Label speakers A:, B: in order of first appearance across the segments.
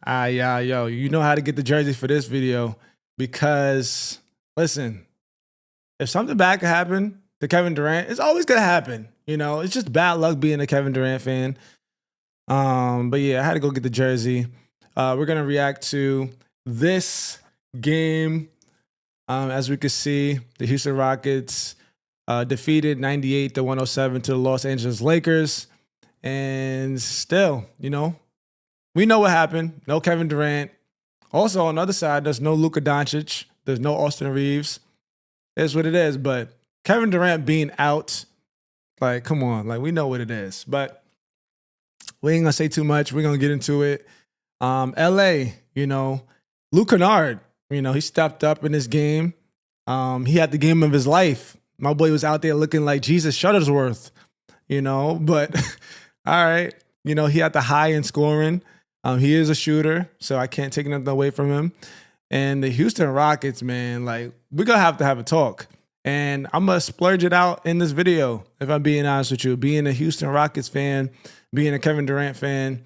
A: Yeah, yo, you know how to get the jersey for this video because, listen, if something bad could happen to Kevin Durant, it's always gonna happen. It's just bad luck being a Kevin Durant fan. But yeah, I had to go get the jersey. We're gonna react to this game. As we can see, the Houston Rockets defeated 98-107 to the Los Angeles Lakers. And still, we know what happened. No Kevin Durant. Also, on the other side, there's no Luka Doncic. There's no Austin Reeves. It's what it is. But Kevin Durant being out, like, come on. Like, we know what it is. But we ain't going to say too much. We're going to get into it. LA, Luke Kennard, he stepped up in this game. He had the game of his life. My boy was out there looking like Jesus Shuttlesworth, but all right. He had the high in scoring. He is a shooter, so I can't take nothing away from him. And the Houston Rockets, man, like, we're going to have a talk. And I'm going to splurge it out in this video, if I'm being honest with you. Being a Houston Rockets fan, being a Kevin Durant fan,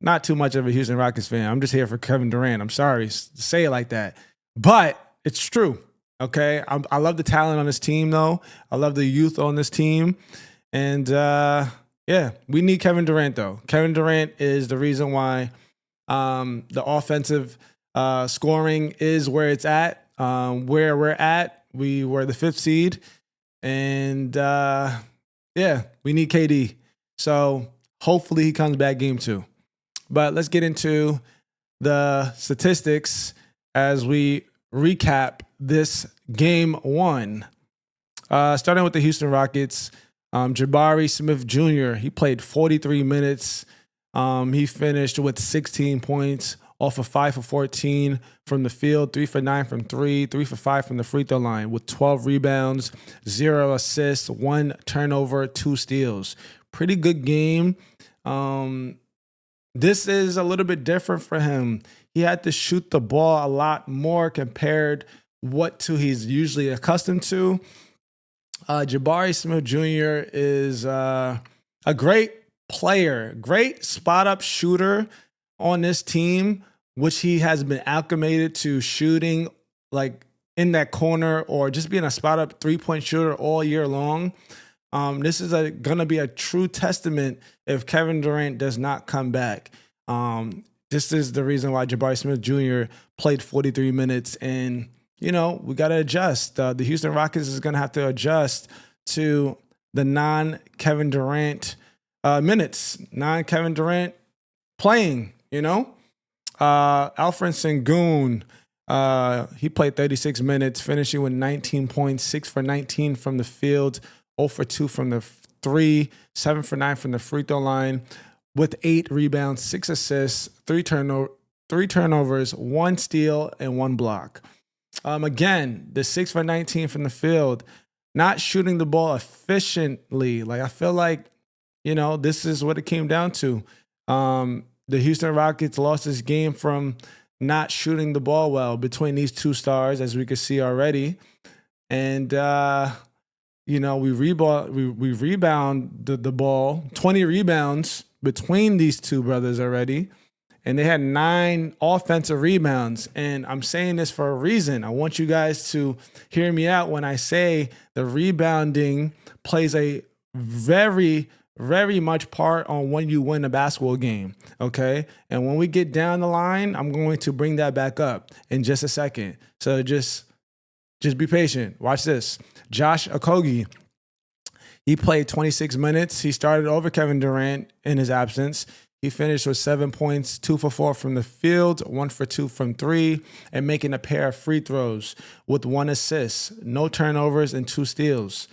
A: not too much of a Houston Rockets fan. I'm just here for Kevin Durant. I'm sorry to say it like that. But it's true, okay? I love the talent on this team, though. I love the youth on this team. And, yeah, we need Kevin Durant, though. Kevin Durant is the reason why the offensive scoring is where it's at. Where we're at, we were the 5th seed. And, yeah, we need KD. So hopefully he comes back game 2. But let's get into the statistics as we recap this game 1. Starting with the Houston Rockets, Jabari Smith Jr., he played 43 minutes. He finished with 16 points off of 5 for 14 from the field, 3 for 9 from 3, 3 for 5 from the free throw line with 12 rebounds, 0 assists, 1 turnover, 2 steals. Pretty good game. This is a little bit different for him. He had to shoot the ball a lot more compared to he's usually accustomed to. Jabari Smith Jr. is a great player, great spot-up shooter on this team, which he has been acclimated to shooting like in that corner or just being a spot-up three-point shooter all year long. This is going to be a true testament if Kevin Durant does not come back. This is the reason why Jabari Smith Jr. played 43 minutes. And, we got to adjust. The Houston Rockets is going to have to adjust to the non-Kevin Durant minutes, non-Kevin Durant playing, Alfred Sengun, he played 36 minutes, finishing with 19 points, 6 for 19 from the field, 0 for 2 from the 3, 7 for 9 from the free throw line, with 8 rebounds, 6 assists, 3 turnovers, 1 steal, and 1 block. Again, the 6 for 19 from the field, not shooting the ball efficiently. Like, I feel like, this is what it came down to. The Houston Rockets lost this game from not shooting the ball well between these two stars, as we could see already. And, we rebound the ball, 20 rebounds between these two brothers already. And they had 9 offensive rebounds. And I'm saying this for a reason. I want you guys to hear me out when I say the rebounding plays a very, very much part on when you win a basketball game, okay? And when we get down the line, I'm going to bring that back up in just a second. So just be patient. Watch this. Josh Okogie, he played 26 minutes. He started over Kevin Durant in his absence. He finished with 7 points, 2 for 4 from the field, 1 for 2 from 3, and making a pair of free throws with 1 assist, no turnovers, and 2 steals.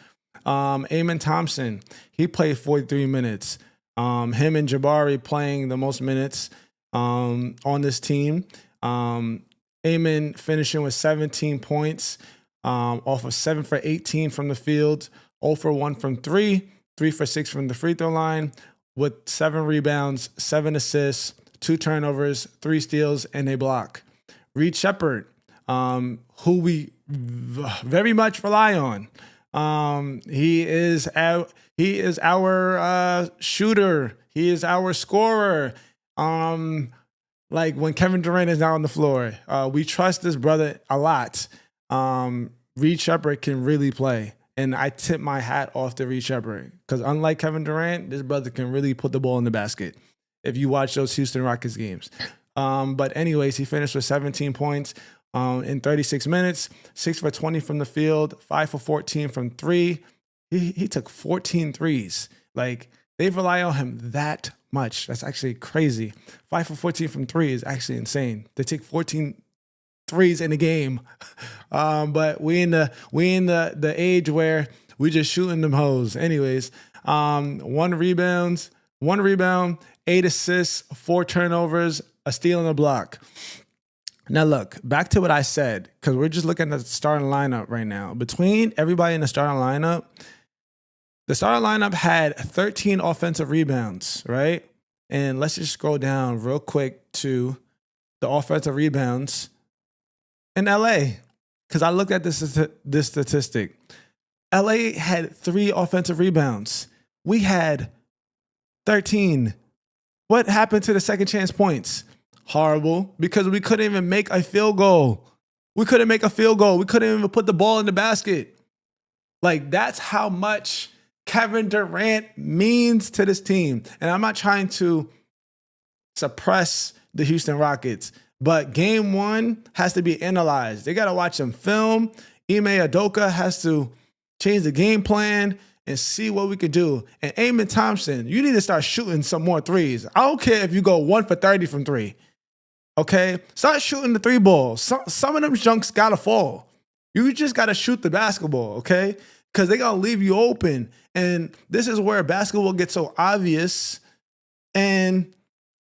A: Amen Thompson, he played 43 minutes. Him and Jabari playing the most minutes on this team. Amen finishing with 17 points off of 7 for 18 from the field, 0 for 1 from 3, 3 for 6 from the free throw line, with 7 rebounds, 7 assists, 2 turnovers, 3 steals, and a block. Reed Sheppard, who we very much rely on. He is our shooter. He is our scorer. like when Kevin Durant is not on the floor. We trust this brother a lot. Reed Sheppard can really play. And I tip my hat off to Reed Sheppard because unlike Kevin Durant, this brother can really put the ball in the basket if you watch those Houston Rockets games. But anyways, he finished with 17 points in 36 minutes, 6 for 20 from the field, 5 for 14 from three. He took 14 threes. Like, they rely on him that much. That's actually crazy. 5 for 14 from three is actually insane. They take 14 threes in a game. But we in the age where we just shooting them hoes. Anyways, 1 rebound, 8 assists, 4 turnovers, a steal and a block. Now look, back to what I said, because we're just looking at the starting lineup right now. Between everybody in the starting lineup had 13 offensive rebounds, right? And let's just scroll down real quick to the offensive rebounds in LA, because I looked at this statistic. LA had 3 offensive rebounds. We had 13. What happened to the second chance points? Horrible, because we couldn't even make a field goal. We couldn't make a field goal. We couldn't even put the ball in the basket. Like, that's how much Kevin Durant means to this team. And I'm not trying to suppress the Houston Rockets, but game 1 has to be analyzed. They got to watch some film. Ime Udoka has to change the game plan and see what we could do. And Amen Thompson, you need to start shooting some more threes. I don't care if you go 1 for 30 from 3. Okay? Start shooting the 3 ball. Some of them junks got to fall. You just got to shoot the basketball, okay? Because they're going to leave you open. And this is where basketball gets so obvious. And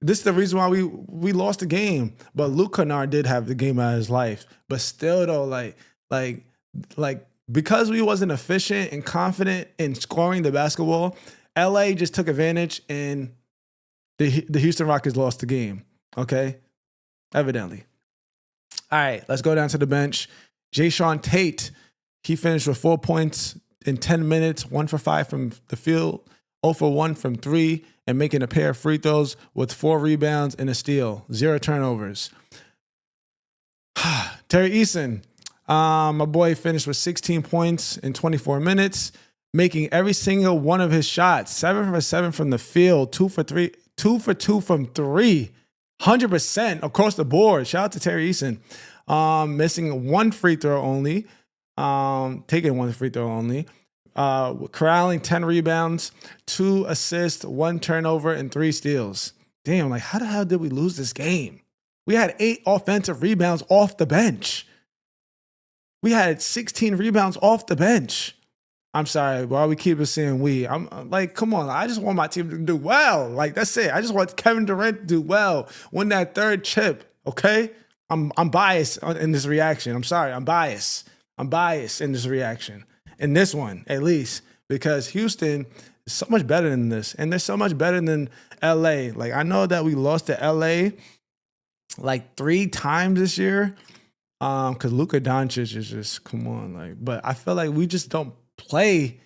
A: this is the reason why we lost the game. But Luke Kennard did have the game of his life. But still, though, like because we wasn't efficient and confident in scoring the basketball, LA just took advantage and the Houston Rockets lost the game. Okay? Evidently. All right, let's go down to the bench. Jae'Sean Tate, he finished with 4 points in 10 minutes, 1 for 5 from the field, 0 for 1 from 3, and making a pair of free throws with 4 rebounds and a steal, 0 turnovers. Terry Eason, my boy, finished with 16 points in 24 minutes, making every single one of his shots, 7 for 7 from the field, 2 for 2 from 3, 100% across the board. Shout out to Terry Eason. Missing 1 free throw only, taking 1 free throw only, corralling 10 rebounds, 2 assists, 1 turnover, and 3 steals. Damn, like, how the hell did we lose this game? We had 8 offensive rebounds off the bench. We had 16 rebounds off the bench. I'm sorry, why we keep saying we? I'm like, come on. I just want my team to do well. Like, that's it. I just want Kevin Durant to do well. Win that 3rd chip, okay? I'm biased in this reaction. I'm sorry. I'm biased in this reaction. In this one, at least. Because Houston is so much better than this. And they're so much better than LA. Like, I know that we lost to LA like 3 times this year. Because Luka Doncic is just, come on. Like, but I feel like we just don't play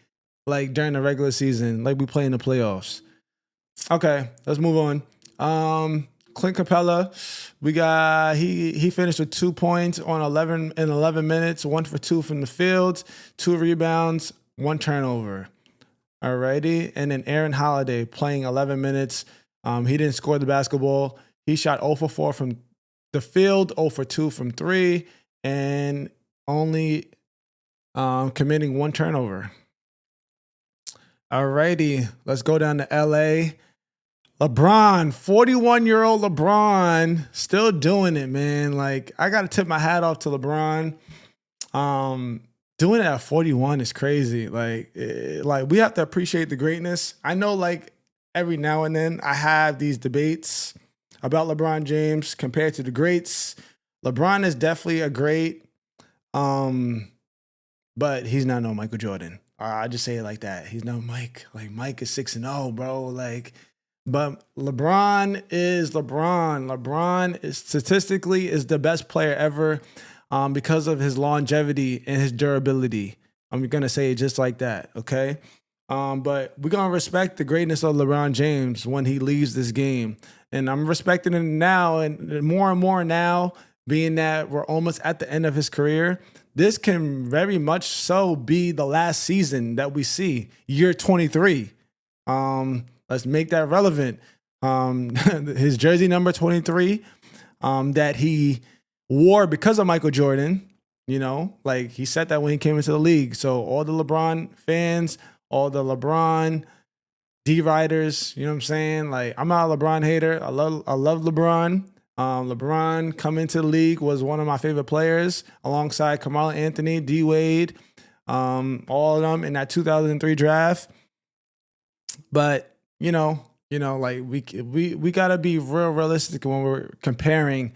A: like during the regular season like we play in the playoffs. Okay, let's move on. Clint Capella, we got he finished with 2 points on 11 minutes, 1 for 2 from the field, 2 rebounds, 1 turnover. Alrighty, and then Aaron Holiday playing 11 minutes. He didn't score the basketball. He shot 0 for 4 from the field, 0 for 2 from 3, and only committing 1 turnover. Alrighty, let's go down to LA. LeBron, 41-year-old LeBron, still doing it, man. Like, I got to tip my hat off to LeBron. Doing it at 41 is crazy. Like we have to appreciate the greatness. I know, like, every now and then I have these debates about LeBron James compared to the greats. LeBron is definitely a great, but he's not no Michael Jordan. I just say it like that. He's no Mike. Like, Mike is 6-0, bro. Like, but LeBron is LeBron. LeBron is statistically is the best player ever because of his longevity and his durability. I'm going to say it just like that, okay? But we're gonna respect the greatness of LeBron James when he leaves this game, and I'm respecting it now and more now. Being that we're almost at the end of his career, this can very much so be the last season that we see, year 23. Let's make that relevant. His jersey number 23, that he wore because of Michael Jordan. You know, like he said that when he came into the league. So all the LeBron fans, all the LeBron D riders, you know what I'm saying? Like I'm not a LeBron hater. I love LeBron. LeBron coming into the league was one of my favorite players alongside Carmelo Anthony, D Wade, all of them in that 2003 draft. But like we gotta be realistic when we're comparing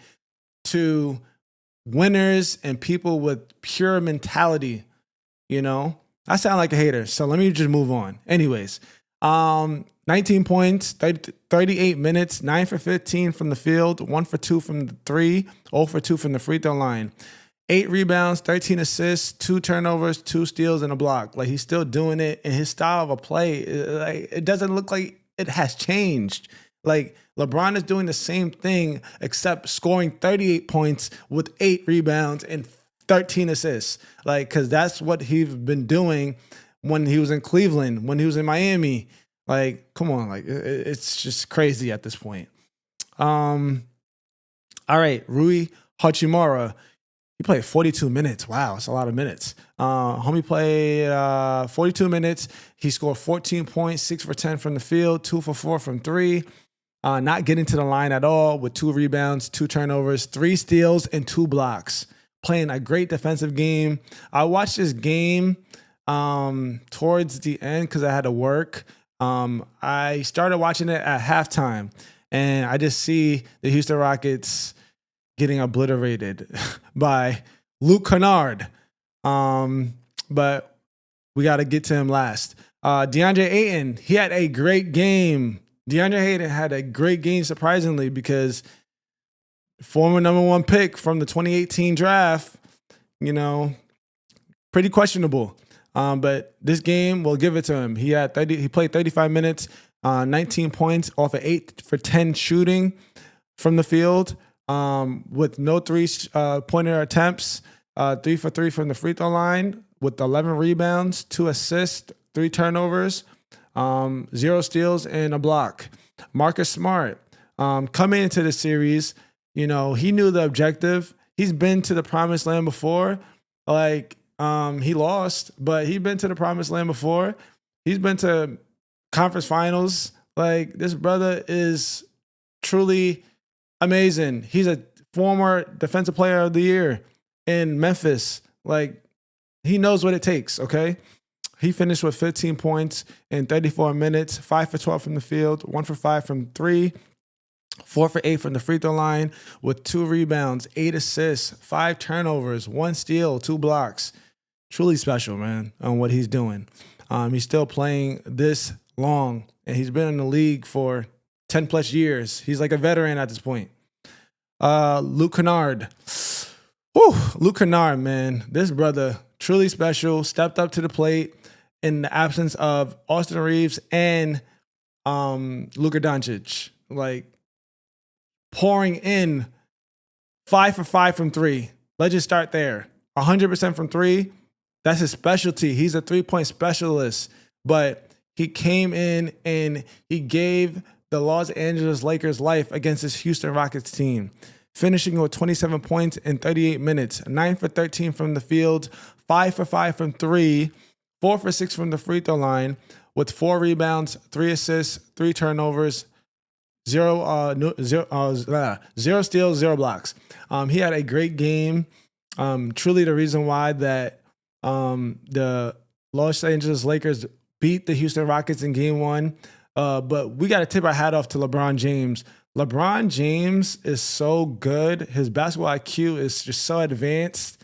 A: to winners and people with pure mentality. I sound like a hater, so let me just move on. Anyways, 19 points, 38 minutes, 9 for 15 from the field, 1 for 2 from the 3, 0 for 2 from the free throw line. 8 rebounds, 13 assists, 2 turnovers, 2 steals, and a block. Like, he's still doing it, and his style of a play, like, it doesn't look like it has changed. Like, LeBron is doing the same thing, except scoring 38 points with 8 rebounds and 13 assists. Like, because that's what he's been doing when he was in Cleveland, when he was in Miami. Like, come on, like, it's just crazy at this point. All right, Rui Hachimura. He played 42 minutes. Wow, it's a lot of minutes. Homie played 42 minutes. He scored 14 points, 6 for 10 from the field, 2 for 4 from 3. Not getting to the line at all with 2 rebounds, 2 turnovers, 3 steals, and 2 blocks. Playing a great defensive game. I watched this game towards the end because I had to work. I started watching it at halftime, and I just see the Houston Rockets getting obliterated by Luke Kennard. But we got to get to him last. DeAndre Ayton, he had a great game. DeAndre Ayton had a great game, surprisingly, because former number 1 pick from the 2018 draft, pretty questionable. But this game, we'll give it to him. He played 35 minutes, 19 points off of 8 for 10 shooting from the field, with no 3-pointer attempts, 3 for 3 from the free throw line, with 11 rebounds, 2 assists, 3 turnovers, 0 steals, and a block. Marcus Smart, coming into the series, he knew the objective. He's been to the promised land before. Like, he lost, but he's been to the promised land before. He's been to conference finals. Like, this brother is truly amazing. He's a former defensive player of the year in Memphis. Like, he knows what it takes, okay? He finished with 15 points in 34 minutes, 5 for 12 from the field, 1 for 5 from 3, 4 for 8 from the free throw line, with 2 rebounds, 8 assists, 5 turnovers, 1 steal, 2 blocks. Truly special, man, on what he's doing. He's still playing this long, and he's been in the league for 10 plus years. He's like a veteran at this point. Luke Kennard. Whew, Luke Kennard, man. This brother, truly special, stepped up to the plate in the absence of Austin Reeves and Luka Doncic. Like, pouring in 5 for 5 from 3. Let's just start there. 100% from 3. That's his specialty. He's a 3-point specialist. But he came in and he gave the Los Angeles Lakers life against this Houston Rockets team, finishing with 27 points in 38 minutes, 9 for 13 from the field, 5 for 5 from 3, 4 for 6 from the free throw line, with 4 rebounds, 3 assists, 3 turnovers, 0 steals, 0 blocks. He had a great game. Truly the reason why that the Los Angeles Lakers beat the Houston Rockets in game 1. But we got to tip our hat off to LeBron James. LeBron James is so good. His basketball IQ is just so advanced,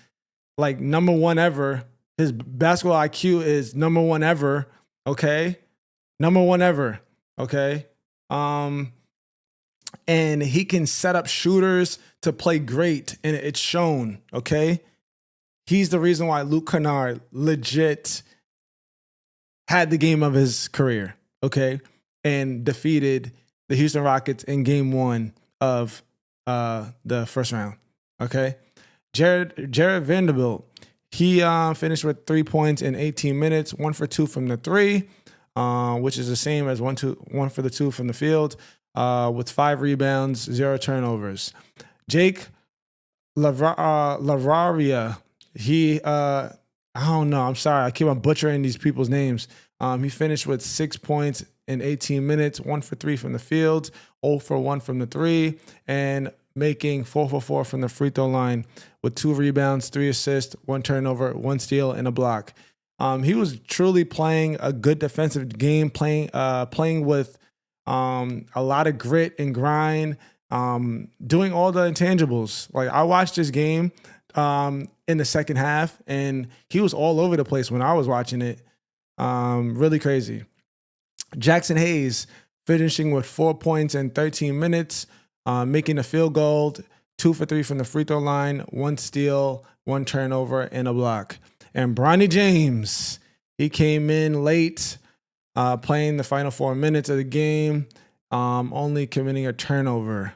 A: like number 1 ever. His basketball IQ is number 1 ever. Okay. Number 1 ever. Okay. And he can set up shooters to play great, and it's shown. Okay. He's the reason why Luke Kennard legit had the game of his career, okay, and defeated the Houston Rockets in game 1 of the first round, okay? Jared Vanderbilt, he finished with 3 points in 18 minutes, 1 for 2 from the three, which is the same as 1 for the 2 from the field, with 5 rebounds, 0 turnovers. Jake Lavaria, he I don't know. I'm sorry. I keep on butchering these people's names. He finished with 6 points in 18 minutes, 1 for 3 from the field, 0 for 1 from the three, and making 4 for 4 from the free throw line with 2 rebounds, 3 assists, 1 turnover, 1 steal, and a block. He was truly playing a good defensive game, playing with a lot of grit and grind, doing all the intangibles. Like, I watched this game in the second half, and he was all over the place when I was watching it. Really crazy. Jackson Hayes finishing with 4 points in 13 minutes, making a field goal, 2 for 3 from the free throw line, 1 steal, 1 turnover, and a block. And Bronny James, he came in late, playing the final 4 minutes of the game, only committing a turnover.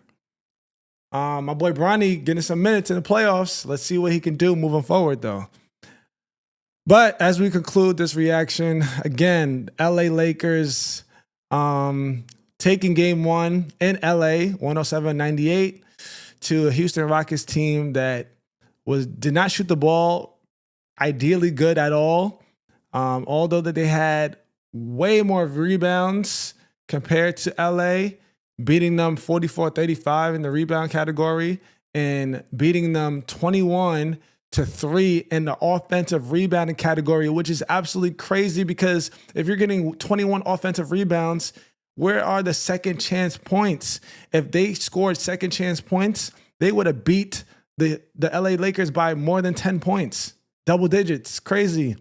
A: My boy Bronny getting some minutes in the playoffs. Let's see what he can do moving forward, though. But as we conclude this reaction, again, LA Lakers taking game 1 in LA, 107-98, to a Houston Rockets team that did not shoot the ball ideally good at all. Although that they had way more rebounds compared to LA, beating them 44-35 in the rebound category and beating them 21-3 in the offensive rebounding category, which is absolutely crazy because if you're getting 21 offensive rebounds, where are the second chance points? If they scored second chance points, they would have beat the LA Lakers by more than 10 points, double digits, crazy.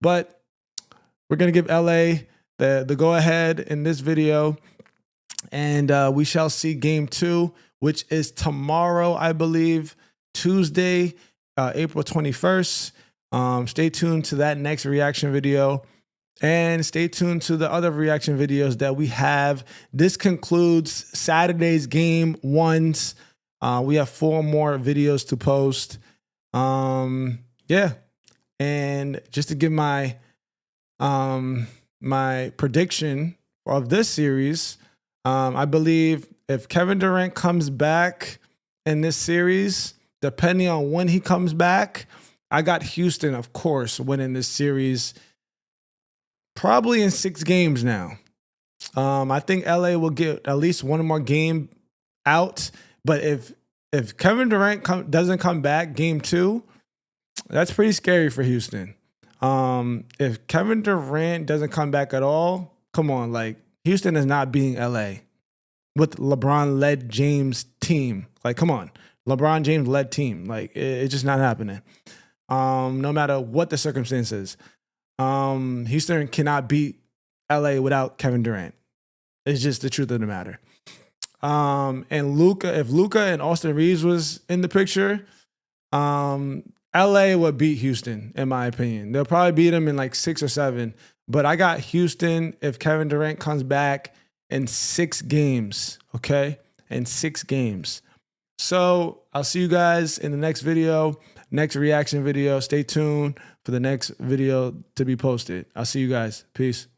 A: But we're going to give LA the go ahead in this video. And we shall see game 2, which is tomorrow, I believe, Tuesday, April 21st. Stay tuned to that next reaction video. And stay tuned to the other reaction videos that we have. This concludes Saturday's game 1s. We have 4 more videos to post. Yeah. And just to give my prediction of this series, I believe if Kevin Durant comes back in this series, depending on when he comes back, I got Houston, of course, winning this series probably in 6 games now. I think LA will get at least 1 more game out. But if Kevin Durant doesn't come back game 2, that's pretty scary for Houston. If Kevin Durant doesn't come back at all, come on, like, Houston is not beating LA with LeBron-led James team. Like, come on. LeBron James-led team. Like, it's just not happening. No matter what the circumstances. Houston cannot beat LA without Kevin Durant. It's just the truth of the matter. And if Luka and Austin Reeves was in the picture, LA would beat Houston, in my opinion. They'll probably beat them in like 6 or 7. But I got Houston if Kevin Durant comes back in 6 games, okay? In 6 games. So I'll see you guys in the next video, next reaction video. Stay tuned for the next video to be posted. I'll see you guys. Peace.